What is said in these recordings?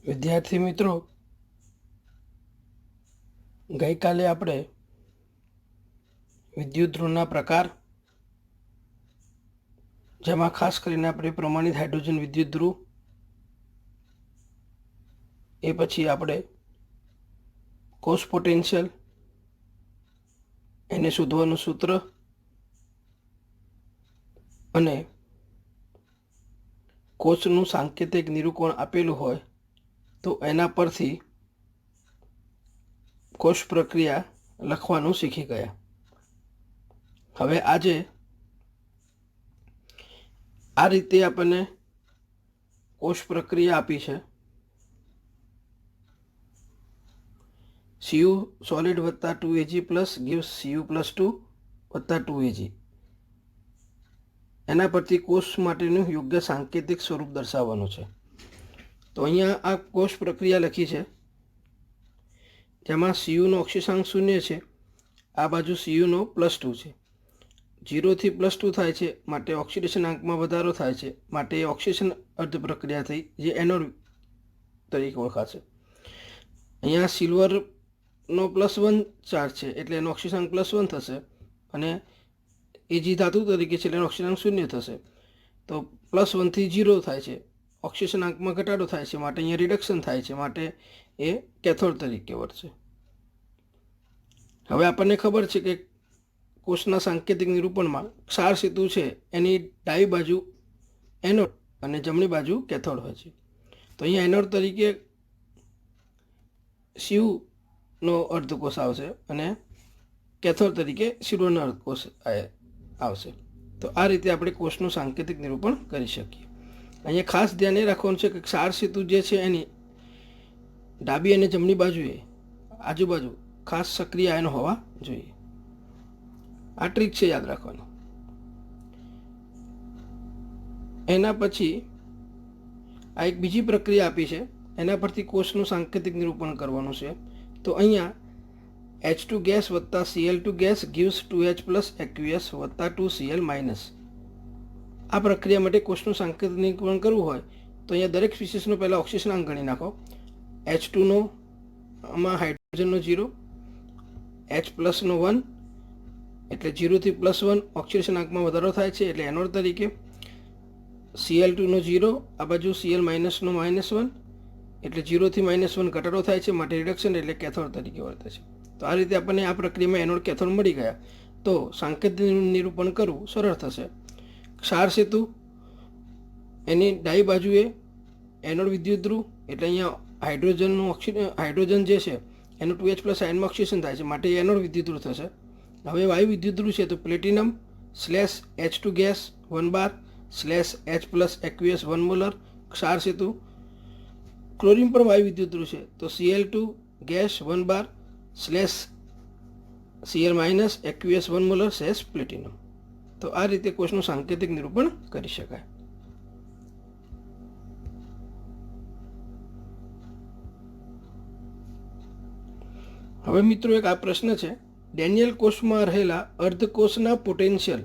વિદ્યાર્થી મિત્રો, ગઈકાલે આપણે વિદ્યુત ધ્રુવના પ્રકાર, જેમાં ખાસ કરીને આપણે પ્રમાણિત હાઇડ્રોજન વિદ્યુત ધ્રુવ, એ પછી આપણે કોષ પોટેન્શિયલ, એને શોધવાનું સૂત્ર અને કોષનું સાંકેતિક નિરૂપણ આપેલું હોય તો એના પરથી કોષ પ્રક્રિયા લખવાનું શીખી ગયા. હવે આજે આ રીતે આપણને કોષ પ્રક્રિયા આપી છે. Cu સોલિડ વત્તા 2Ag plus gives Cu plus 2 વત્તા 2Ag. એના પરથી કોષ માટેનું યોગ્ય સાંકેતિક સ્વરૂપ દર્શાવવાનું છે. તો અહીંયા આ કોષ પ્રક્રિયા લખી છે, જેમાં Cuનો અક્ષાંશ 0 છે, આ બાજુ Cuનો +2 છે. 0 થી +2 થાય છે માટે ઓક્સિડેશન આંકમાં વધારો થાય છે, માટે એ ઓક્સિડેશન અર્ધ પ્રક્રિયા થઈ, જે એનોડ તરીકે ઓળખાશે. અહીંયા સિલ્વરનો +1 ચાર્જ છે એટલે એનો ઓક્સિડેશન +1 થશે, અને Ag ધાતુ તરીકે છે એટલે એનો ઓક્સિડેશન 0 થશે. તો +1 થી 0 થાય છે, ઓક્સિડેશન આંકમાં ઘટાડો થાય છે, માટે અહીંયા રિડક્શન થાય છે, માટે એ કેથોડ તરીકે વર્તશે. હવે આપણને ખબર છે કે કોષના સાંકેતિક નિરૂપણમાં ક્ષાર સેતુ છે એની ડાબી બાજુ એનોડ અને જમણી બાજુ કેથોડ હોય છે. તો અહીંયા એનોડ તરીકે Cuનો અર્ધકોષ આવશે અને કેથોડ તરીકે સિલ્વરનો અર્ધકોષ આવશે. તો આ રીતે આપણે કોષનું સાંકેતિક નિરૂપણ કરી શકીએ. અહીંયા ખાસ ધ્યાન એ રાખવાનું છે કે ક્ષાર સેતુ જે છે એની ડાબી અને જમણી બાજુએ આજુબાજુ ખાસ સક્રિય આયનો હોવા જોઈએ. આ ટ્રીક છે, યાદ રાખવાનું. એના પછી આ એક બીજી પ્રક્રિયા આપી છે, એના પરથી કોષનું સાંકેતિક નિરૂપણ કરવાનું છે. તો અહીંયા H2 ગેસ વત્તા Cl2 gas gives 2H plus aqueous વત્તા 2Cl માઇનસ. આ પ્રક્રિયા માટે કોષનું સાંકેતિક નિરૂપણ કરવું હોય તો અહીંયા દરેક સ્પીસીસનો પહેલાં ઓક્સિજનાંક ગણી નાખો. H2નો આમાં હાઇડ્રોજનનો 0, H પ્લસનો 1 એટલે 0 થી +1 ઓક્સિડેશન આંકમાં વધારો થાય છે એટલે એનોડ તરીકે. Cl2નો 0, આ બાજુ Cl માઇનસનો -1 એટલે 0 થી -1 ઘટાડો થાય છે, માટે રિડક્શન એટલે કેથોડ તરીકે વર્તે છે. તો આ રીતે આપણને આ પ્રક્રિયામાં એનોડ કેથોડ મળી ગયા તો સાંકેતિક નિરૂપણ કરવું સરળ થશે. ક્ષાર સેતુ એની ડાબી બાજુએ એનોડ વિદ્યુત ધ્રુવ એટલે અહીંયા હાઇડ્રોજન જે છે એનું 2H પ્લસ આયનમાં ઓક્સિડેશન થાય છે, માટે એનોડ વિદ્યુત ધ્રુવ થશે. હવે વાયુ વિદ્યુત ધ્રુવ છે તો પ્લેટિનમ /H2 ગેસ 1 બાર /H પ્લસ aqueous 1 મોલર. ક્ષાર સેતુ ક્લોરીન પણ વાયુ વિદ્યુત ધ્રુવ છે તો Cl2 ગેસ 1 બાર /Cl minus aqueous 1 molar / platinum. તો આ રીતે કોષનું સાંકેતિક નિરૂપણ કરી શકાય. હવે મિત્રો એક આ પ્રશ્ન છે, ડેનિયલ કોષમાં રહેલા અર્ધકોષના પોટેન્શિયલ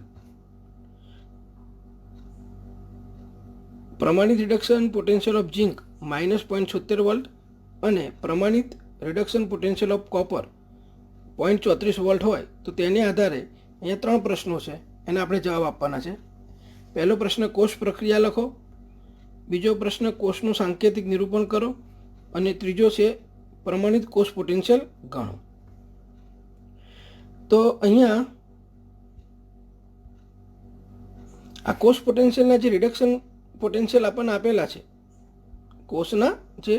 પ્રમાણિત reduction potential of zinc -0.76 volt અને પ્રમાણિત reduction potential of copper 0.34 volt હોય તો તેને આધારે અહીંયા 3 પ્રશ્નો છે, એને આપણે જવાબ આપવાના છે. પહેલો પ્રશ્ન કોષ પ્રક્રિયા લખો, બીજો પ્રશ્ન કોષનું સાંકેતિક નિરૂપણ કરો, અને ત્રીજો છે પ્રમાણિત કોષ પોટેન્શિયલ ગણો. તો અહીંયા આ કોષ પોટેન્શિયલના જે રિડક્શન પોટેન્શિયલ આપણને આપેલા છે, કોષના જે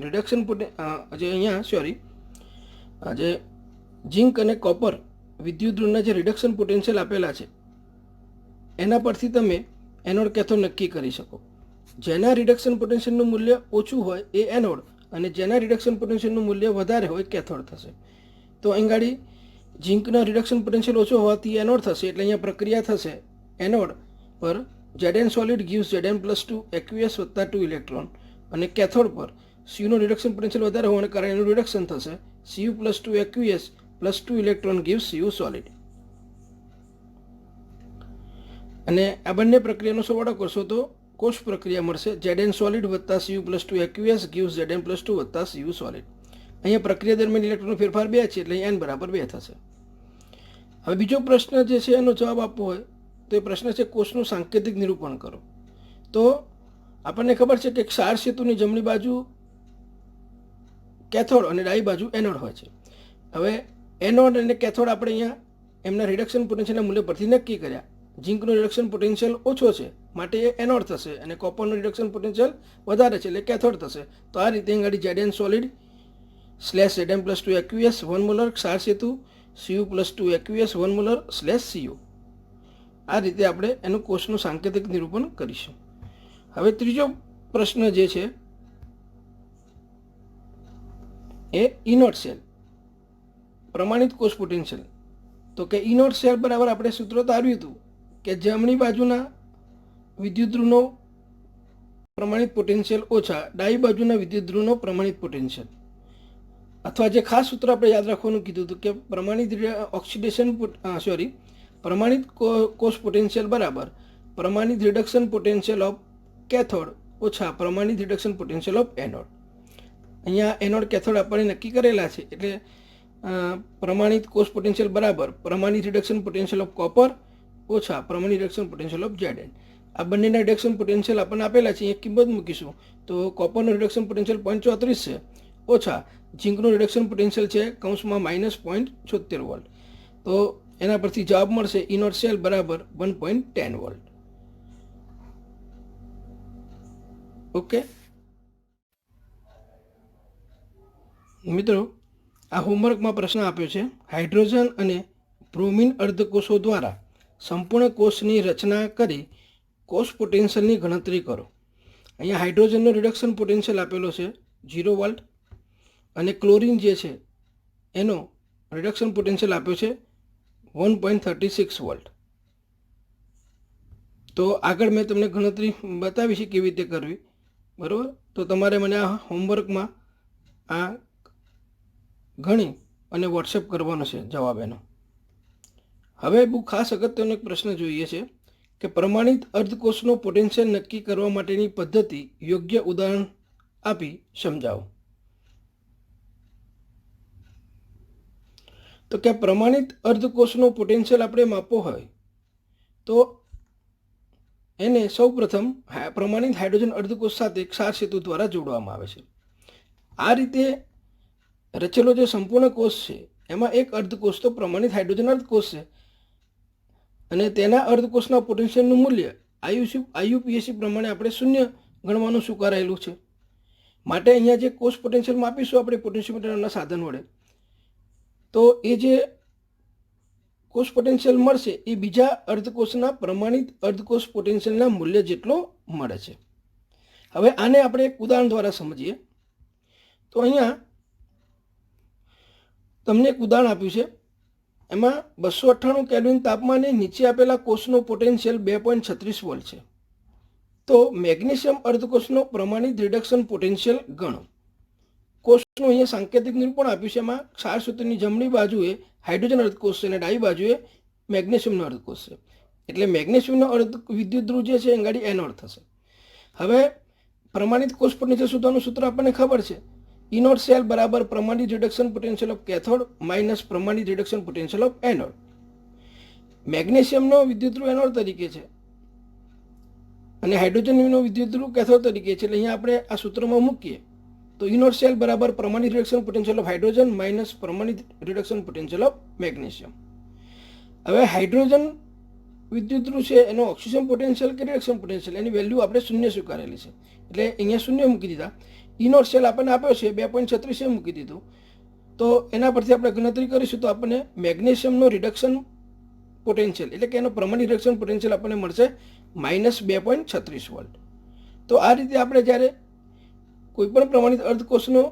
રિડક્શન જે અહીંયા જે ઝિંક અને કોપર વિદ્યુત ધ્રુવના જે રિડક્શન પોટેન્શિયલ આપેલા છે એના પરથી તમે એનોડ કેથોડ નક્કી કરી શકો. જેના રિડક્શન પોટેન્શિયલનું મૂલ્ય ઓછું હોય એ એનોડ, અને જેના રિડક્શન પોટેન્શિયલનું મૂલ્ય વધારે હોય કેથોડ થશે. તો અહીં ગાડી ઝિંકનો રિડક્શન પોટેન્શિયલ ઓછો હોવાથી એનોડ થશે, એટલે અહીંયા પ્રક્રિયા થશે એનોડ પર Zn solid gives Zn +2 aqueous વત્તા 2 ઇલેક્ટ્રોન, અને કેથોડ પર Cuનો રિડક્શન પોટેન્શિયલ વધારે હોવાને કારણે એનું રિડક્શન થશે. Cu +2 aqueous +2 electron gives Cu solid. અને આ બંને પ્રક્રિયાનો સરવાળો કરશો તો કોષ પ્રક્રિયા મળશે. Zn સોલિડ વત્તા Cu+2 aqueous gives Zn+2 વત્તા Cu સોલિડ. અહીંયા પ્રક્રિયા દરમિયાન ઇલેક્ટ્રોનનો ફેરફાર 2 છે, એટલે n બરાબર 2 થશે. હવે બીજો પ્રશ્ન જે છે એનો જવાબ આપવો હોય તો એ પ્રશ્ન છે કોષનું સાંકેતિક નિરૂપણ કરો. તો આપણને ખબર છે કે ક્ષાર સેતુની જમણી બાજુ કેથોડ અને ડાબી બાજુ એનોડ હોય છે. હવે એનોડ અને કેથોડ આપણે અહીંયા એમના રિડક્શન પોટેન્શિયલના મૂલ્ય પરથી નક્કી કર્યા. ઝીંકનો રિડક્શન પોટેન્શિયલ ઓછો છે માટે એ એનોડ થશે અને કોપરનો રિડક્શન પોટેન્શિયલ વધારે છે એટલે કેથોડ થશે. તો આ રીતે આગળ Zn solid /Zn+2 aqueous 1 molar ક્ષાર સેતુ Cu+2 aqueous 1 મોલર /Cu. આ રીતે આપણે એનું કોષનું સાંકેતિક નિરૂપણ કરીશું. હવે ત્રીજો પ્રશ્ન જે છે એ ઇનોટ સેલ પ્રમાણિત કોષ પોટેન્શિયલ. તો કે ઇનોટ સેલ બરાબર આપણે સૂત્ર તાર્યું હતું કે જમણી બાજુના વિદ્યુત ધ્રુવનો પ્રમાણિત પોટેન્શિયલ ઓછા ડાબી બાજુના વિદ્યુત ધ્રુવનો પ્રમાણિત પોટેન્શિયલ, અથવા જે ખાસ સૂત્ર આપણે યાદ રાખવાનું કીધું હતું કે પ્રમાણિત કોષ પોટેન્શિયલ બરાબર પ્રમાણિત રિડક્શન પોટેન્શિયલ ઓફ કેથોડ ઓછા પ્રમાણિત રિડક્શન પોટેન્શિયલ ઓફ એનોડ. અહીંયા એનોડ કેથોડ આપણે નક્કી કરેલા છે એટલે પ્રમાણિત કોષ પોટેન્શિયલ બરાબર પ્રમાણિત રિડક્શન પોટેન્શિયલ ઓફ કોપર ઓછા પ્રમાણિત રિડક્શન પોટેન્શિયલ ઓફ Zn. આ બંનેના રિડક્શન પોટેન્શિયલ આપણને આપેલા છે, અહીંયા કિંમત મૂકીશું. તો કોપરનું રિડક્શન પોટેન્શિયલ 0.34 છે ઓછા ઝીંકનું રિડક્શન પોટેન્શિયલ છે કૌંસમાં -0.76 વોલ્ટ. તો એના પરથી જવાબ મળશે ઇનોટ સેલ બરાબર 1.10 વોલ્ટ. ઓકે મિત્રો, આ હોમવર્કમાં પ્રશ્ન આપ્યો છે હાઇડ્રોજન અને બ્રોમિન અર્ધકોષો દ્વારા સંપૂર્ણ કોષની રચના કરી કોષ પોટેન્શિયલની ગણતરી કરો. અહીંયા હાઇડ્રોજનનો રિડક્શન પોટેન્શિયલ આપેલો છે 0 વોલ્ટ અને ક્લોરિન જે છે એનો રિડક્શન પોટેન્શિયલ આપ્યો છે 1.36 વોલ્ટ. તો આગળ મેં તમને ગણતરી બતાવી છે કેવી રીતે કરવી, બરાબર. તો તમારે મને આ હોમવર્કમાં આ ગણી અને વોટ્સએપ કરવાનો છે જવાબ એનો. હવે બહુ ખાસ અગત્યનો એક પ્રશ્ન જોઈએ છે કે પ્રમાણિત અર્ધકોષનો પોટેન્શિયલ નક્કી કરવા માટેની પદ્ધતિ યોગ્ય ઉદાહરણ આપી સમજાવો. તો કે પ્રમાણિત અર્ધકોષનો પોટેન્શિયલ આપણે માપવો હોય તો એને સૌપ્રથમ પ્રમાણિત હાઇડ્રોજન અર્ધકોષ સાથે ક્ષાર સેતુ દ્વારા જોડવામાં આવે છે. આ રીતે રચેલો જે સંપૂર્ણ કોષ છે એમાં એક અર્ધકોષ તો પ્રમાણિત હાઇડ્રોજન અર્ધકોષ છે અને તેના અર્ધકોષના પોટેન્શિયલનું મૂલ્ય IUPAC પ્રમાણે આપણે 0 ગણવાનું સ્વીકારાયેલું છે. માટે અહીંયા જે કોષ પોટેન્શિયલ માપીશું આપણે પોટેન્શિયોમીટરના સાધન વડે, તો એ જે કોષ પોટેન્શિયલ મળશે એ બીજા અર્ધકોષના પ્રમાણિત અર્ધકોષ પોટેન્શિયલના મૂલ્ય જેટલો મળે છે. હવે આને આપણે એક ઉદાહરણ દ્વારા સમજીએ. તો અહીંયા તમને એક ઉદાહરણ આપ્યું છે, એમાં 298 કેલ્વિન તાપમાને નીચે આપેલા કોષનો પોટેન્શિયલ 2.36 વોલ્ટ છે. તો મેગ્નેશિયમ અર્ધકોષનો પ્રમાણિત રિડક્શન પોટેન્શિયલ ગણો. કોષનું અહીંયા સાંકેતિક નિરૂપણ આપ્યું છે, એમાં ક્ષાર સૂત્રની જમણી બાજુએ હાઇડ્રોજન અર્ધકોષ છે અને ડાબી બાજુએ મેગ્નેશિયમનો અર્ધકોષ છે. એટલે મેગ્નેશિયમનો વિદ્યુત ધ્રુવ જે છે એ ગાડી એનોડ થશે. હવે પ્રમાણિત કોષ પોટેન્શિયલ શોધવાનું સૂત્ર આપણને ખબર છે, ઇનોટ સેલ બરાબર પ્રમાણિત reduction potential of cathode minus પ્રમાણિત રિડક્શન પોટેન્શિયલ ઓફ એનોડ. મેગ્નેશિયમનો વિદ્યુત ધ્રુવ એનોડ તરીકે છે અને હાઇડ્રોજનનો વિદ્યુત ધ્રુવ કેથોડ તરીકે છે. એટલે અહીંયા આપણે આ સૂત્રમાં મૂકીએ તો ઇનોટ સેલ બરાબર પ્રમાણિત reduction potential of hydrogen minus પ્રમાણિત રિડક્શન પોટેન્શિયલ ઓફ મેગ્નેશિયમ. હવે હાઇડ્રોજન વિદ્યુત ધ્રુવ છે એનો ઓક્સિજન પોટેન્શિયલ કે રિડક્શન પોટેન્શિયલ એની વેલ્યુ આપણે 0 સ્વીકારેલી છે એટલે અહીંયા 0 મૂકી દીધા. ઇનોટ સેલ આપણને આપ્યો છે 2.36 મૂકી દીધું. તો એના પરથી આપણે ગણતરી કરીશું તો આપણને મેગ્નેશિયમનો રિડક્શન પોટેન્શિયલ એટલે કે એનો પ્રમાણિત રિડક્શન પોટેન્શિયલ આપણને મળશે -2.36 વોલ્ટ. તો આ રીતે આપણે જ્યારે કોઈપણ પ્રમાણિત અર્ધકોષનો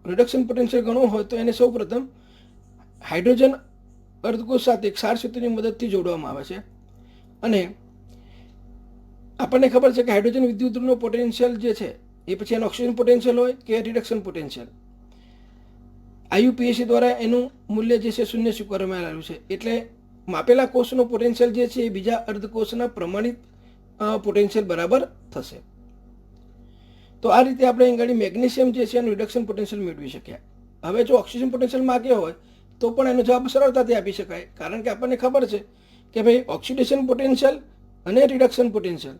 રિડક્શન પોટેન્શિયલ ગણવો હોય તો એને સૌપ્રથમ હાઇડ્રોજન અર્ધકોષ સાથે ક્ષાર સૂત્રની મદદથી જોડવામાં આવે છે અને આપણને ખબર છે કે હાઇડ્રોજન વિદ્યુત ધ્રુવનો પોટેન્શિયલ જે છે એ પછી એનો ઓક્સિજન પોટેન્શિયલ હોય કે રિડક્શન પોટેન્શિયલ IUPAC દ્વારા એનું મૂલ્ય જે છે 0 સ્વીકારવામાં આવેલું છે. એટલે માપેલા કોષનો પોટેન્શિયલ જે છે એ બીજા અર્ધકોષના પ્રમાણિત પોટેન્શિયલ બરાબર થશે. તો આ રીતે આપણે અહીં આગળ મેગ્નેશિયમ જે છે એનું રિડક્શન પોટેન્શિયલ મેળવી શક્યા. હવે જો ઓક્સિજન પોટેન્શિયલ માગ્યો હોય તો પણ એનો જવાબ સરળતાથી આપી શકાય, કારણ કે આપણને ખબર છે કે ભાઈ ઓક્સિડેશન પોટેન્શિયલ અને રિડક્શન પોટેન્શિયલ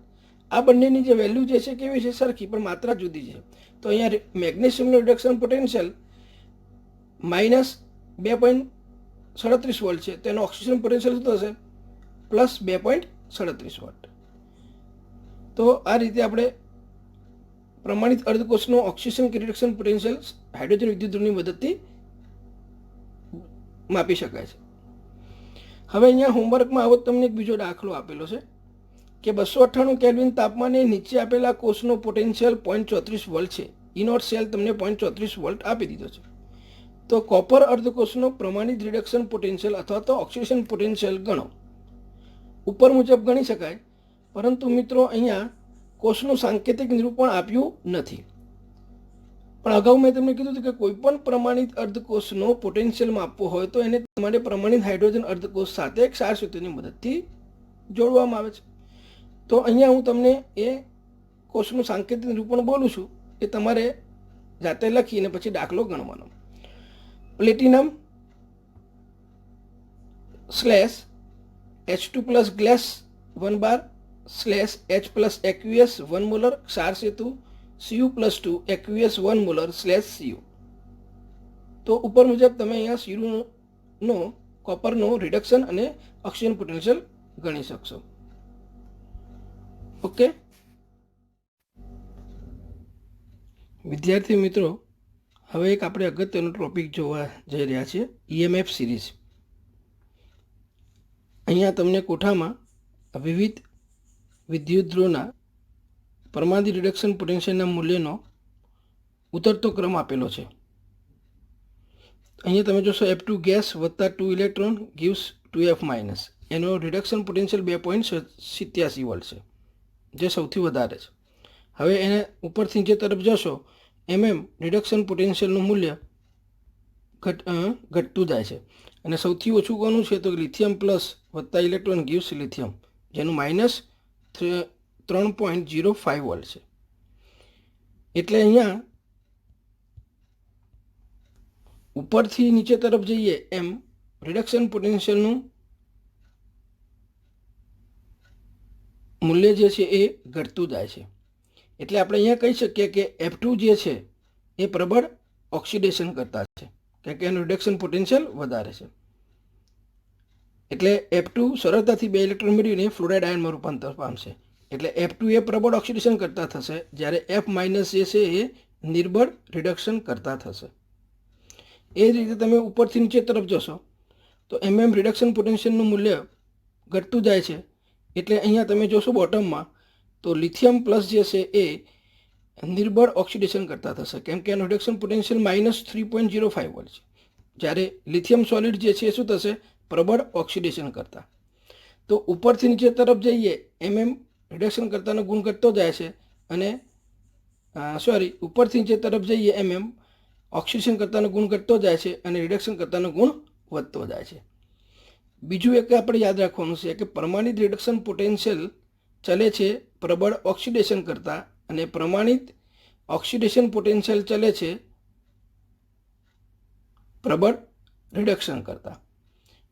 આ બંનેની જે વેલ્યુ જે છે કેવી છે, સરખી, પણ માત્રા જુદી છે. તો અહીંયા મેગ્નેશિયમનું રિડક્શન પોટેન્શિયલ -2.37 વોલ્ટ છે, તો એનો ઓક્સિજન પોટેન્શિયલ શું થશે? +2.37 વોલ્ટ. તો આ રીતે આપણે પ્રમાણિત અર્ધકોષનો ઓક્સિજન કે રિડક્શન પોટેન્શિયલ હાઇડ્રોજન વિદ્યુતધ્રુવની મદદથી માપી શકાય છે. હવે અહીંયા હોમવર્કમાં આવો તમને એક બીજો દાખલો આપેલો છે કે 298 કેલ્વિન તાપમાને નીચે આપેલા કોષનો પોટેન્શિયલ 0.34 વોલ્ટ છે. ઇનોટ સેલ તમને 0.34 વોલ્ટ આપી દીધો છે. તો કોપર અર્ધકોષનો પ્રમાણિત રિડક્શન પોટેન્શિયલ અથવા તો ઓક્સિડેશન પોટેન્શિયલ ગણો. ઉપર મુજબ ગણી શકાય, પરંતુ મિત્રો અહીંયા કોષનું સાંકેતિક નિરૂપણ આપ્યું નથી. પણ અગાઉ મેં તમને કીધું હતું કે કોઈ પણ પ્રમાણિત અર્ધકોષનો પોટેન્શિયલ માપવો હોય તો એને તમારે પ્રમાણિત હાઇડ્રોજન અર્ધકોષ સાથે એક ક્ષાર સૂત્રની મદદથી જોડવામાં આવે છે. તો અહીંયા હું તમને એ કોષનું સાંકેતિક નિરૂપણ બોલું છું, એ તમારે જાતે લખીને પછી દાખલો ગણવાનો. પ્લેટિનમ /H2+ ગ્લાસ 1 બાર /H+ aqueous 1 મોલર ક્ષાર સેતુ Cu+2 aqueous 1 મોલર /Cu. તો ઉપર મુજબ તમે અહીંયા Cu કોપરનો રિડક્શન અને ઓક્સિજન પોટેન્શિયલ ગણી શકશો. ઓકે વિદ્યાર્થી મિત્રો, હવે એક આપણે અગત્યનો ટોપિક જોવા જઈ રહ્યા છીએ, EMF સિરીઝ. અહીંયા તમને કોઠામાં વિવિધ વિદ્યુતધ્રુવના પરમાણુ રિડક્શન પોટેન્શિયલના મૂલ્યનો ઉતરતો ક્રમ આપેલો છે. અહીંયા તમે જોશો F2 ગેસ વત્તા 2 ઇલેક્ટ્રોન ગીવ્સ 2F-. એનો રિડક્શન પોટેન્શિયલ 2.87 વોલ્ટ છે, જે સૌથી વધારે છે. હવે એને ઉપરથી નીચે તરફ જશો રિડક્શન પોટેન્શિયલનું મૂલ્ય ઘટતું જાય છે. અને સૌથી ઓછું કોનું છે તો લિથિયમ પ્લસ વત્તા ઇલેક્ટ્રોન ગીવ્સ લિથિયમ, જેનું -3.05 વોલ્ટ છે. એટલે અહીંયા ઉપરથી નીચે તરફ જઈએ એમ રિડક્શન પોટેન્શિયલનું મૂલ્ય જે છે એ ઘટતું જાય છે. એટલે આપણે અહીંયા કહી શકીએ કે F2 જે છે એ પ્રબળ ઓક્સિડેશન કરતા છે, કારણ કે એનું રિડક્શન પોટેન્શિયલ વધારે છે. એટલે F2 સરળતાથી 2 ઇલેક્ટ્રોન મેળવીને ફ્લોરાઇડ આયનમાં રૂપાંતર પામશે. એટલે F2 એ પ્રબળ ઓક્સિડેશન કરતા થશે, જ્યારે F- જે છે એ નિર્બળ રિડક્શન કરતા થશે. એ જ રીતે તમે ઉપરથી નીચે તરફ જશો તો રિડક્શન પોટેન્શિયલનું મૂલ્ય ઘટતું જાય છે. એટલે અહીંયા તમે જોશો બોટમમાં તો લિથિયમ પ્લસ જે છે એ નિર્બળ ઓક્સિડેશન કરતા થશે, કેમ કે એનું રિડક્શન પોટેન્શિયલ -3.05 વોલ્ટ છે, જ્યારે લિથિયમ સોલિડ જે છે એ શું થશે? પ્રબળ ઓક્સિડેશન કરતા. તો ઉપરથી નીચે તરફ જઈએ રિડક્શન કરતાનો ગુણ ઘટતો જાય છે, અને ઉપરથી નીચે તરફ જઈએ ઓક્સિડેશન કરતાનો ગુણ ઘટતો જાય છે અને રિડક્શન કરતાનો ગુણ વધતો જાય છે. બીજું એક આપણે યાદ રાખવાનું છે કે પ્રમાણિત રિડક્શન પોટેન્શિયલ ચલે છે પ્રબળ ઓક્સિડેશન કરતાં, અને પ્રમાણિત ઓક્સિડેશન પોટેન્શિયલ ચલે છે પ્રબળ રિડક્શન કરતાં.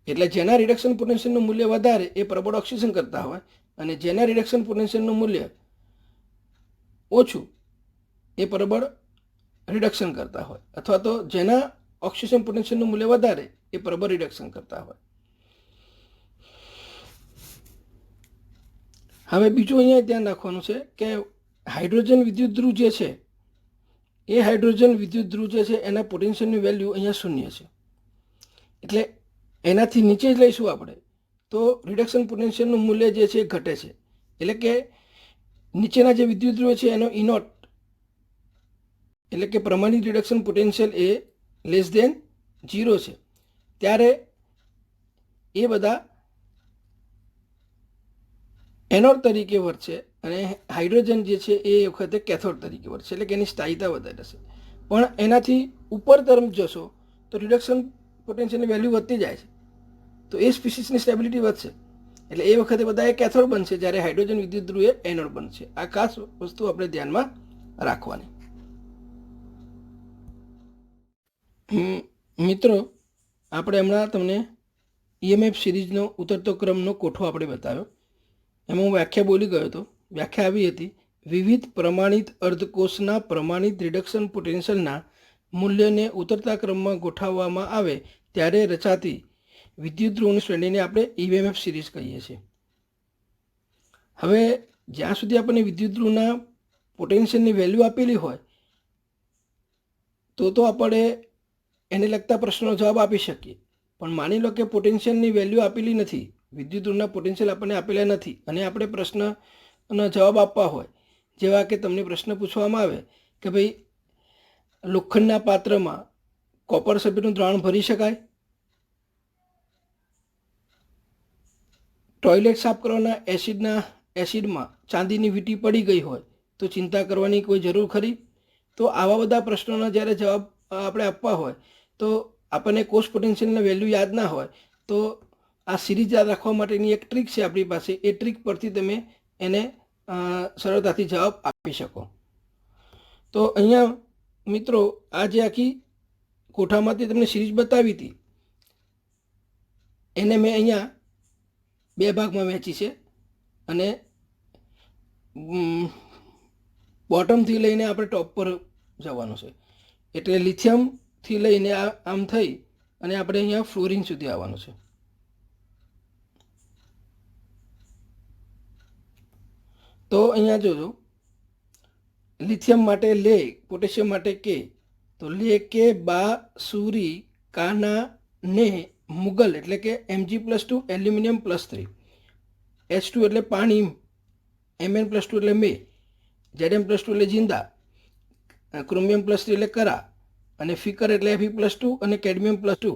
એટલે જેના રિડક્શન પોટેન્શિયલનું મૂલ્ય વધારે એ પ્રબળ ઓક્સિડેશન કરતા હોય, અને જેના રિડક્શન પોટેન્શિયલનું મૂલ્ય ઓછું એ પ્રબળ રિડક્શન કરતા હોય, અથવા તો જેના ઓક્સિડેશન પોટેન્શિયલનું મૂલ્ય વધારે એ પ્રબળ રિડક્શન કરતા હોય. હવે બીજું અહીંયા ધ્યાન રાખવાનું છે કે હાઇડ્રોજન વિદ્યુતધ્રુવ જે છે એ હાઇડ્રોજન વિદ્યુતધ્રુવ જે છે એના પોટેન્શિયલની વેલ્યુ અહીંયા 0 છે. એટલે એનાથી નીચે જ લઈશું આપણે તો રિડક્શન પોટેન્શિયલનું મૂલ્ય જે છે એ ઘટે છે. એટલે કે નીચેના જે વિદ્યુતધ્રુવ છે એનો ઇનોટ એટલે કે પ્રમાણિત રિડક્શન પોટેન્શિયલ એ <0 છે, ત્યારે એ બધા એનોડ તરીકે વર્તશે, અને હાઇડ્રોજન જે છે એ વખતે કેથોડ તરીકે વર્તશે, એટલે કે એની સ્થાયીતા વધારે છે. પણ એનાથી ઉપર તરફ જશો તો રિડક્શન પોટેન્શિયલની વેલ્યુ વધતી જાય છે, તો એ સ્પીસીસની સ્ટેબિલિટી વધશે. એટલે એ વખતે બધા એ કેથોડ બનશે, જ્યારે હાઇડ્રોજન વિદ્યુત ધ્રુવ એ એનોડ બનશે. આ ખાસ વસ્તુ આપણે ધ્યાનમાં રાખવાની. મિત્રો, આપણે હમણાં તમને EMF સિરીઝનો ઉતરતો ક્રમનો કોઠો આપણે બતાવ્યો. એમાં હું વ્યાખ્યા બોલી ગયો હતો. વ્યાખ્યા આવી હતી: વિવિધ પ્રમાણિત અર્ધકોષના પ્રમાણિત રિડક્શન પોટેન્શિયલના મૂલ્યને ઉતરતા ક્રમમાં ગોઠવવામાં આવે ત્યારે રચાતી વિદ્યુત ધ્રુવની શ્રેણીને આપણે EMF સિરીઝ કહીએ છીએ. હવે જ્યાં સુધી આપણને વિદ્યુત ધ્રુવના પોટેન્શિયલની વેલ્યુ આપેલી હોય તો આપણે એને લગતા પ્રશ્નનો જવાબ આપી શકીએ. પણ માની લો કે પોટેન્શિયલની વેલ્યુ આપેલી નથી, વિદ્યુત ધ્રુવના પોટેન્શિયલ આપણને આપેલા નથી, અને આપણે પ્રશ્નનો જવાબ આપવા હોય, જેવા કે તમને પ્રશ્ન પૂછવામાં આવે કે ભાઈ લોખંડના પાત્રમાં કોપર સલ્ફેટનું દ્રાવણ ભરી શકાય? ટોયલેટ સાફ કરવાના એસિડમાં ચાંદીની વીંટી પડી ગઈ હોય તો ચિંતા કરવાની કોઈ જરૂર ખરી? તો આવા બધા પ્રશ્નોના જ્યારે જવાબ આપણે આપવા હોય તો આપણને કોષ પોટેન્શિયલના વેલ્યુ યાદ ના હોય તો આ સિરીઝ યાદ રાખવા માટેની એક ટ્રીક છે આપણી પાસે. એ ટ્રીક પરથી તમે એને સરળતાથી જવાબ આપી શકો. તો અહીંયા મિત્રો, આ જે આખી કોઠામાંથી તમને સિરીઝ બતાવી હતી એને મેં અહીંયા 2 ભાગમાં વહેંચી છે, અને બોટમથી લઈને આપણે ટોપ પર જવાનું છે. એટલે લિથિયમથી લઈને આમ થઈ અને આપણે અહીંયા ફ્લોરિન સુધી આવવાનું છે. તો અહીંયા જોજો, લિથિયમ માટે લે, પોટેશિયમ માટે કે. તો લે કે બા સુરી કાના ને મુગલ એટલે કે Mg+2 એલ્યુમિનિયમ +3, H2 એટલે પાણી, Mn+2 એટલે મે, Zn+2 એટલે જિંદા, ક્રોમિયમ +3 એટલે કરા, અને ફિકર એટલે Fe+2 અને કેડમિયમ +2,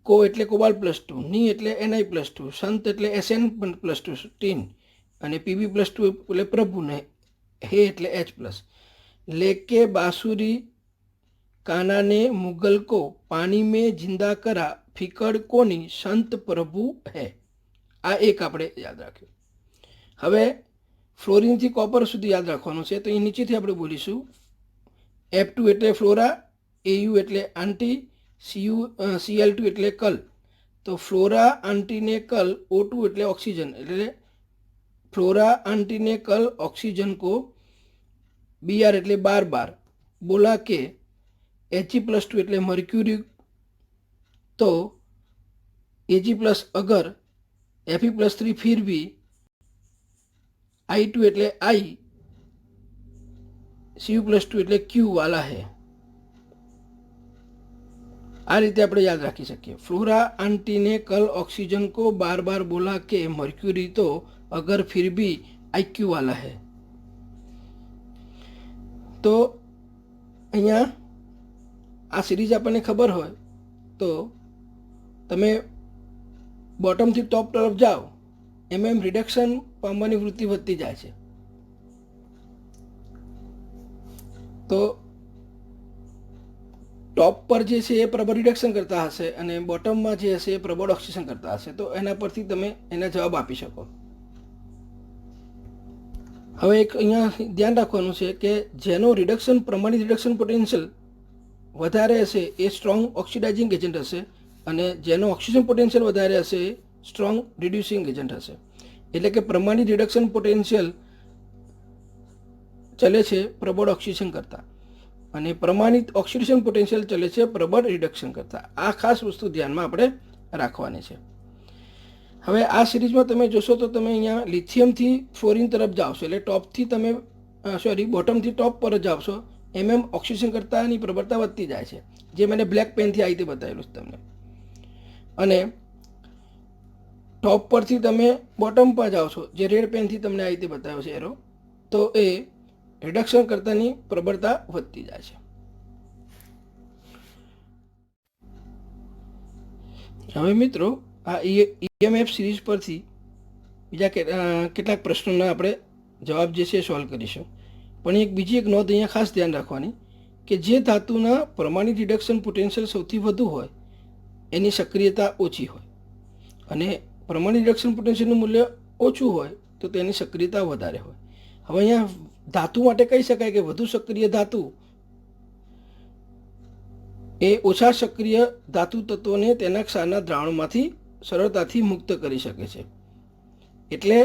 કો એટલે કોબાલ્ટ+2, ની એટલે Ni+2, સંત એટલે Sn+2 ટીન, અને Pb+2 એટલે પ્રભુ, ને હે એટલે H+. लेके बांसुरी काना ने मुगल को पानी में जिंदा करा, फिकड़ कोनी संत प्रभु है. આ એક આપણે યાદ રાખ્યું. હવે ફ્લોરિનથી કોપર સુધી યાદ રાખવાનું છે. તો એ નીચેથી આપણે બોલીશું. F2 એટલે ફ્લોરા, AU એટલે આંટી, Cl2 એટલે કલ. તો ફ્લોરા આંટીને કલ, O2 એટલે ઓક્સિજન, એટલે फ्लोरा आंटी ने कल ऑक्सीजन को Br એટલે बार बार बोला के He+2 એટલે मर्क्यूरी, तो Ag+ अगर Fe+3 फिर भी I2 એટલે I, Cu+2 એટલે Q वाला है. આ રીતે આપણે યાદ રાખી શકીએ. फ्लोरा आंटी ने कल ऑक्सीजन को बार बार बोला के मर्क्यूरी तो अगर फिर भी IQ वाला है. તો અહીંયા આ સિરીઝ આપણને ખબર હોય તો તમે બોટમથી ટોપ તરફ જાઓ એમ રિડક્શન પામવાની વૃત્તિ વધતી જાય છે. તો ટોપ પર જે છે એ પ્રબળ રિડક્શન કરતા હશે અને બોટમમાં જે હશે એ પ્રબળ ઓક્સિડેશન કરતા હશે. તો એના પરથી તમે એના જવાબ આપી શકો. હવે એક અહીંયા ધ્યાન રાખવાનું છે કે જેનો રિડક્શન પ્રમાણિત રિડક્શન પોટેન્શિયલ વધારે હશે એ સ્ટ્રોંગ ઓક્સિડાઇઝિંગ એજન્ટ હશે, અને જેનો ઓક્સિજન પોટેન્શિયલ વધારે હશે એ સ્ટ્રોંગ રિડ્યુસિંગ એજન્ટ હશે. એટલે કે પ્રમાણિત રિડક્શન પોટેન્શિયલ ચલે છે પ્રબળ ઓક્સિડેશન કરતાં, અને પ્રમાણિત ઓક્સિડેશન પોટેન્શિયલ ચલે છે પ્રબળ રિડક્શન કરતાં. આ ખાસ વસ્તુ ધ્યાનમાં આપણે રાખવાની છે. હવે આ સિરીઝમાં તમે જોશો તો તમે અહીંયા લિથિયમથી ફ્લોરિન તરફ જાવશો, એટલે ટોપથી તમે બોટમથી ટોપ પર જ આવશો એમ ઓક્સિડેશન કરતાં એની પ્રબળતા વધતી જાય છે, જે મેં બ્લેક પેનથી આ રીતે બતાવેલું છે તમને. અને ટોપ પરથી તમે બોટમ પર જાઓ છો, જે રેડ પેનથી તમને આ રીતે બતાવ્યો છે એરો, તો એ રિડક્શન કરતાંની પ્રબળતા વધતી જાય છે. હવે મિત્રો, આ EMF સિરીઝ પરથી બીજા કેટલાક પ્રશ્નોના આપણે જવાબ જે છે સોલ્વ કરીશું. પણ બીજી એક નોંધ અહીંયા ખાસ ધ્યાન રાખવાની કે જે ધાતુના પ્રમાણિત રિડક્શન પોટેન્શિયલ સૌથી વધુ હોય એની સક્રિયતા ઓછી હોય, અને પરમાણુ રિડક્શન પોટેન્શિયલનું મૂલ્ય ઓછું હોય તો તેની સક્રિયતા વધારે હોય. હવે અહીંયા ધાતુ માટે કહી શકાય કે વધુ સક્રિય ધાતુ એ ઓછા સક્રિય ધાતુ તત્વોને તેના ક્ષારના દ્રાવણમાંથી સરળતાથી મુક્ત કરી શકે છે. એટલે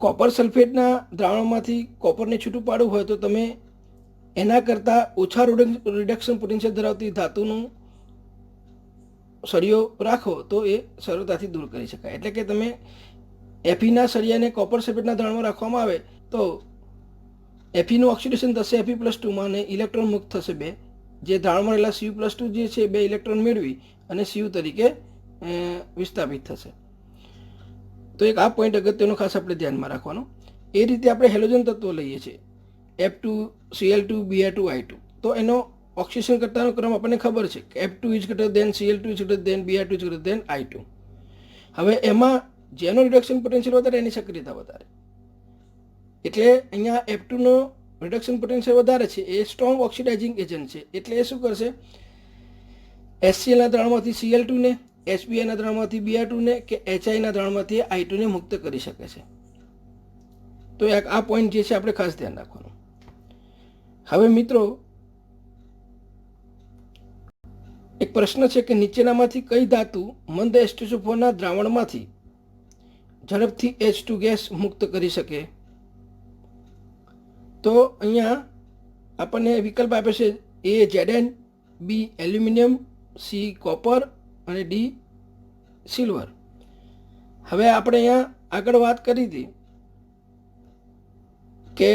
કોપર સલ્ફેટના દ્રાવણમાંથી કોપરને છૂટું પાડવું હોય તો તમે એના કરતાં ઓછા રિડક્શન પોટેન્શિયલ ધરાવતી ધાતુનું સળિયો રાખો તો એ સરળતાથી દૂર કરી શકાય. એટલે કે તમે એફીના સળિયાને કોપર સલ્ફેટના દ્રાવણમાં રાખવામાં આવે તો એફીનું ઓક્સિડેશન થશે Fe+2માં અને ઇલેક્ટ્રોન મુક્ત થશે 2, જે દ્રાવણમાં રહેલા Cu+2 જે છે 2 ઇલેક્ટ્રોન મેળવી અને Cu તરીકે વિસ્થાપિત થશે. તો એક આ પોઈન્ટ અગત્યનો ખાસ આપણે ધ્યાનમાં રાખવાનો. એ રીતે આપણે હેલોજન તત્વો લઈએ છીએ F2, Cl2, Br2, I2. તો એનો ઓક્સિડેશન કરતાનો ક્રમ આપણને ખબર છે કે F2 is greater then Cl2 is greater then Br2 is greater then I2. હવે એમાં જેનો રિડક્શન પોટેન્શિયલ વધારે એની સક્રિયતા વધારે. એટલે અહીંયા F2નો રિડક્શન પોટેન્શિયલ વધારે છે, એ સ્ટ્રોંગ ઓક્સિડાઇઝિંગ એજન્ટ છે. એટલે એ શું કરશે, HClના દ્રાવણમાંથી Cl2 ને, HBrના દ્રાવણમાંથી Br2 ને કે HIના દ્રાવણમાંથી I2 ને મુક્ત કરી શકે છે. તો આ પોઈન્ટ જે છે આપણે ખાસ ધ્યાન રાખવાનું. હવે મિત્રો એક પ્રશ્ન છે કે નીચેનામાંથી કઈ ધાતુ મંદ H2SO4ના દ્રાવણમાંથી ઝડપથી H2 ગેસ મુક્ત કરી શકે? તો અહીંયા આપણને વિકલ્પ આપે છે A Zn, B aluminium, C copper અને D સિલ્વર. હવે આપણે અહીંયા આગળ વાત કરી હતી કે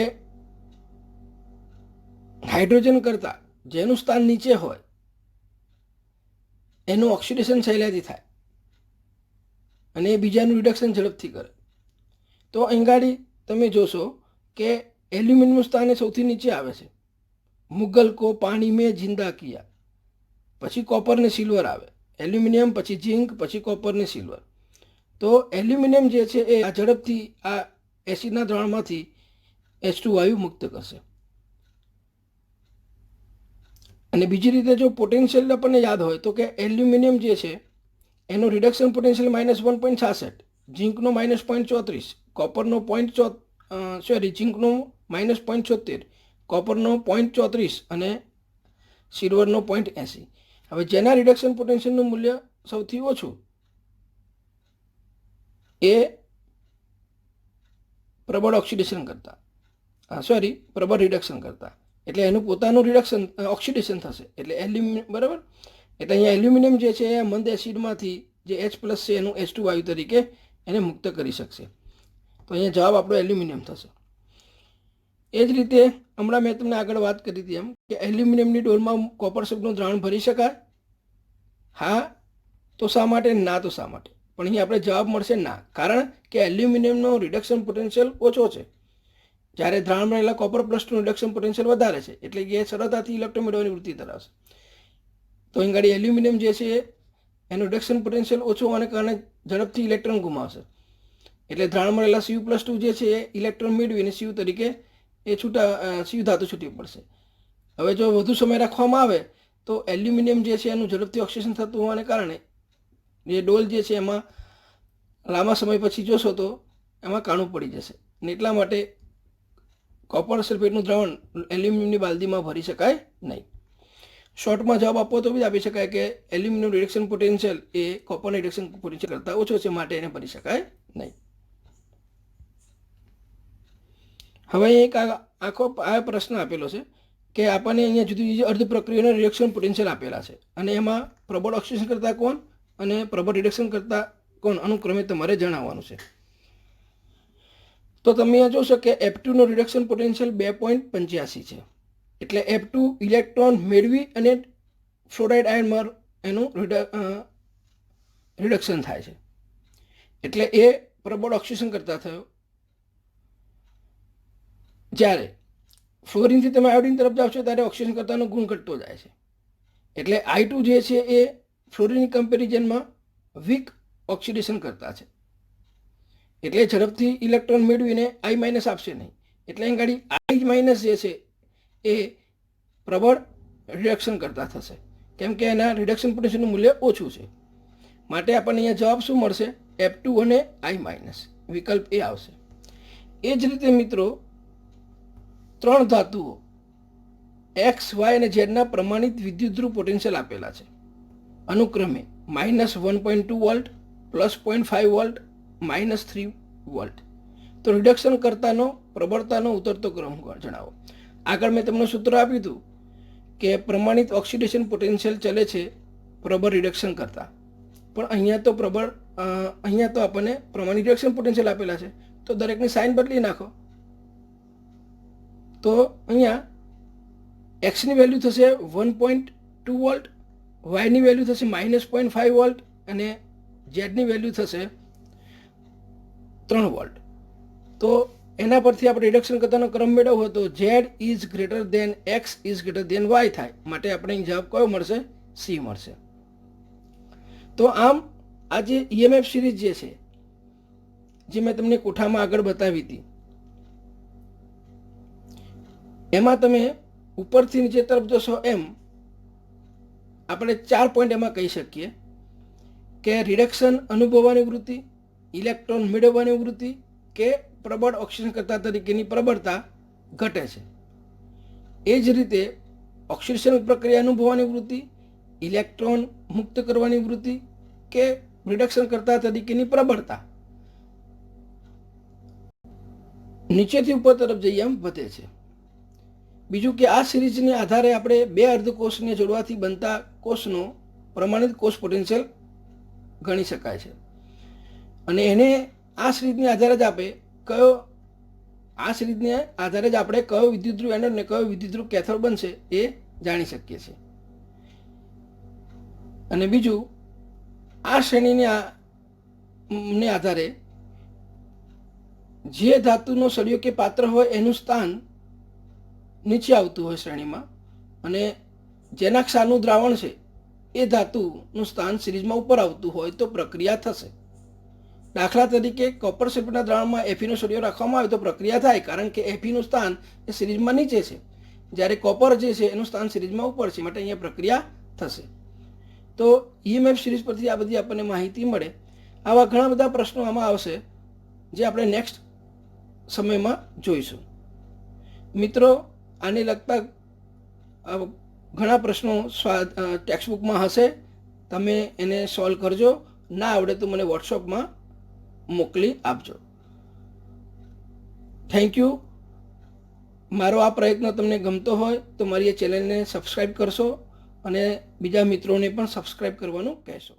હાઇડ્રોજન કરતાં જેનું સ્થાન નીચે હોય એનું ઓક્સિડેશન સહેલાઈથી થાય અને એ બીજાનું રિડક્શન ઝડપથી કરે. તો અંગાડી તમે જોશો કે એલ્યુમિનિયમનું સ્થાન એ સૌથી નીચે આવે છે. મુગલ કો પાણી મેં જિંદા કિયા, પછી કોપર ને સિલ્વર આવે, એલ્યુમિનિયમ પછી ઝિંક પછી કોપર ને સિલ્વર. તો એલ્યુમિનિયમ જે છે એ આ ઝડપથી આ એસિડના દ્રાવણમાંથી H2 વાયુ મુક્ત કરશે. અને બીજી રીતે જો પોટેન્શિયલ આપણને યાદ હોય તો કે એલ્યુમિનિયમ જે છે એનો રિડક્શન પોટેન્શિયલ -1.66, ઝિંકનો -0.34, કોપરનો ઝિંકનો -0.76, કોપરનો 0.34 અને સિલ્વરનો 0.80. હવે જેના રિડક્શન પોટેન્શિયલનું મૂલ્ય સૌથી ઓછું એ પ્રબળ ઓક્સિડેશન કરતા પ્રબળ રિડક્શન કરતા, એટલે એનું પોતાનું રિડક્શન ઓક્સિડેશન થશે. એટલે એલ્યુમિનિયમ બરાબર. એટલે અહીંયા એલ્યુમિનિયમ જે છે એ મંદ એસિડમાંથી જે H+ છે એનું H2 વાયુ તરીકે એને મુક્ત કરી શકશે. તો અહીંયા જવાબ આપણો એલ્યુમિનિયમ થશે. એ જ રીતે હમણાં મેં તમને આગળ વાત કરી હતી એમ કે એલ્યુમિનિયમની ડોલમાં કોપર સલ્ફેટનું દ્રાવણ ભરી શકાય? હા તો શા માટે, ના તો શા માટે? પણ અહીંયા આપણે જવાબ મળશે ના, કારણ કે એલ્યુમિનિયમનો રિડક્શન પોટેન્શિયલ ઓછો છે, જ્યારે દ્રાવણમાં રહેલા કોપર +2નું રિડક્શન પોટેન્શિયલ વધારે છે. એટલે કે સરળતાથી ઇલેક્ટ્રોન મેળવવાની વૃત્તિ ધરાવશે. તો અહીં ગાડી એલ્યુમિનિયમ જે છે એનું રિડક્શન પોટેન્શિયલ ઓછું હોવાને કારણે ઝડપથી ઇલેક્ટ્રોન ગુમાવશે. એટલે દ્રાવણમાં રહેલા Cu+2 જે છે એ ઇલેક્ટ્રોન મેળવીને Cu તરીકે એ Cu ધાતુ છૂટી પડશે. હવે જો વધુ સમય રાખવામાં આવે તો એલ્યુમિનિયમ જે છે એનું ઝડપથી ઓક્સિડેશન થતું હોવાને કારણે એ ડોલ જે છે એમાં લાંબા સમય પછી જોશો તો એમાં કાણું પડી જશે. અને એટલા માટે કોપર સલ્ફેટનું દ્રાવણ એલ્યુમિનિયમની બાલદીમાં ભરી શકાય નહીં. શોર્ટમાં જવાબ આપવો તો બી આપી શકાય કે એલ્યુમિનિયમ રિડક્શન પોટેન્શિયલ એ કોપરના રિડક્શન પોટેન્શિયલ કરતાં ઓછો છે, માટે એને ભરી શકાય નહીં. હવે એક આખો આ પ્રશ્ન આપેલો છે કે આપણને અહીંયા જુદી જુદી અર્ધ પ્રક્રિયાના રિડક્શન પોટેન્શિયલ આપેલા છે અને એમાં પ્રબળ ઓક્સિડેશન કરતાં કોણ અને પ્રબળ રિડક્શન કરતાં કોણ અનુક્રમે તમારે જણાવવાનું છે. તો તમે અહીંયા જોશો કે F2નો રિડક્શન પોટેન્શિયલ 2.85 છે. એટલે F2 ઇલેક્ટ્રોન મેળવી અને ફ્લોરાઇડ આયનમાં એનું રિડક્શન થાય છે. એટલે એ પ્રબળ ઓક્સિડેશન કરતાં થયો. જ્યારે ફ્લોરિનથી તમે આયોડિન તરફ જાઓ છો ત્યારે ઓક્સિજન કરતાનો ગુણ ઘટતો જાય છે. એટલે I2 જે છે એ ફ્લોરિનની કમ્પેરિઝનમાં વીક ઓક્સિડેશન કરતા છે. એટલે ઝડપથી ઇલેક્ટ્રોન મેળવીને I- આપશે નહીં. એટલે અહીં ગાડી I- જે છે એ પ્રબળ રિડક્શન કરતા થશે, કેમ કે એના રિડક્શન પોટેન્શિયલનું મૂલ્ય ઓછું છે. માટે આપણને અહીંયા જવાબ શું મળશે? F2 અને I-, વિકલ્પ એ આવશે. એ જ રીતે મિત્રો 3 ધાતુઓ એક્સ, વાય અને ઝેડના પ્રમાણિત વિદ્યુતધ્રુવ પોટેન્શિયલ આપેલા છે, અનુક્રમે -1.2 વોલ્ટ, +0.5 વોલ્ટ, -3 વોલ્ટ. તો રિડક્શન કરતાનો પ્રબળતાનો ઉતરતો ક્રમ જણાવો. આગળ મેં તમને સૂત્ર આપ્યું હતું કે પ્રમાણિત ઓક્સિડેશન પોટેન્શિયલ ચલે છે પ્રબળ રિડક્શન કરતાં, પણ અહીંયા તો આપણને પ્રમાણિત રિડક્શન પોટેન્શિયલ આપેલા છે, તો દરેકની સાઇન બદલી નાખો. તો અહીંયા એક્સની વેલ્યુ થશે 1.2 વોલ્ટ, વાયની વેલ્યુ થશે -0.5 વોલ્ટ અને ઝેડની વેલ્યુ થશે 3 વોલ્ટ. તો એના પરથી આપણે રિડક્શન કરતાનો ક્રમ મેળવવો તો z is greater than x is greater than y થાય. માટે આપણે અહીં જવાબ કયો મળશે? સી મળશે. તો આમ આ જે EMF સિરીઝ જે છે, જે મેં તમને કોઠામાં આગળ બતાવી હતી, એમાં તમે ઉપરથી નીચે તરફ જશો એમ આપણે 4 પોઈન્ટ એમાં કહી શકીએ કે રિડક્શન અનુભવવાની વૃત્તિ, ઇલેક્ટ્રોન મેળવવાની વૃત્તિ કે પ્રબળ ઓક્સિજન કરતા તરીકેની પ્રબળતા ઘટે છે. એ જ રીતે ઓક્સિડેશન પ્રક્રિયા અનુભવવાની વૃત્તિ, ઇલેક્ટ્રોન મુક્ત કરવાની વૃત્તિ કે રિડક્શન કરતા તરીકેની પ્રબળતા નીચેથી ઉપર તરફ જઈએ એમ વધે છે. બીજું કે આ સિરીઝને આધારે આપણે 2 અર્ધકોષને જોડવાથી બનતા કોષનો પ્રમાણિત કોષ પોટેન્શિયલ ગણી શકાય છે, અને એને આ સિરીઝને આધારે જ આપણે કયો વિદ્યુતધ્રુવ એનોડ ને કયો વિદ્યુતધ્રુવ કેથોડ બનશે એ જાણી શકીએ છીએ. અને બીજું, આ શ્રેણીને આધારે જે ધાતુનો સળિયો કે પાત્ર હોય એનું સ્થાન નીચે આવતું હોય શ્રેણીમાં, અને જેના ક્ષારનું દ્રાવણ છે એ ધાતુનું સ્થાન સિરીઝમાં ઉપર આવતું હોય તો પ્રક્રિયા થશે. દાખલા તરીકે કોપર સલ્ફેટના દ્રાવણમાં Fe નો સળિયો રાખવામાં આવે તો પ્રક્રિયા થાય, કારણ કે Fe નું સ્થાન એ સિરીઝમાં નીચે છે, જ્યારે કોપર જે છે એનું સ્થાન સિરીઝમાં ઉપર છે, માટે અહીંયા પ્રક્રિયા થશે. તો EMF સિરીઝ પરથી આ બધી આપણને માહિતી મળે. આવા ઘણા બધા પ્રશ્નો આમાં આવશે જે આપણે નેક્સ્ટ સમયમાં જોઈશું. મિત્રો, આને લગતા ઘણા પ્રશ્નો ટેક્સ્ટબુકમાં હશે, તમે એને સોલ્વ કરજો. ના આવડે તો મને વોટ્સઅપમાં મોકલી આપજો. Thank you. મારો આ પ્રયત્ન તમને ગમતો હોય તો મારી એ ચેનલને સબસ્ક્રાઈબ કરશો અને બીજા મિત્રોને પણ સબસ્ક્રાઈબ કરવાનું કહેશો.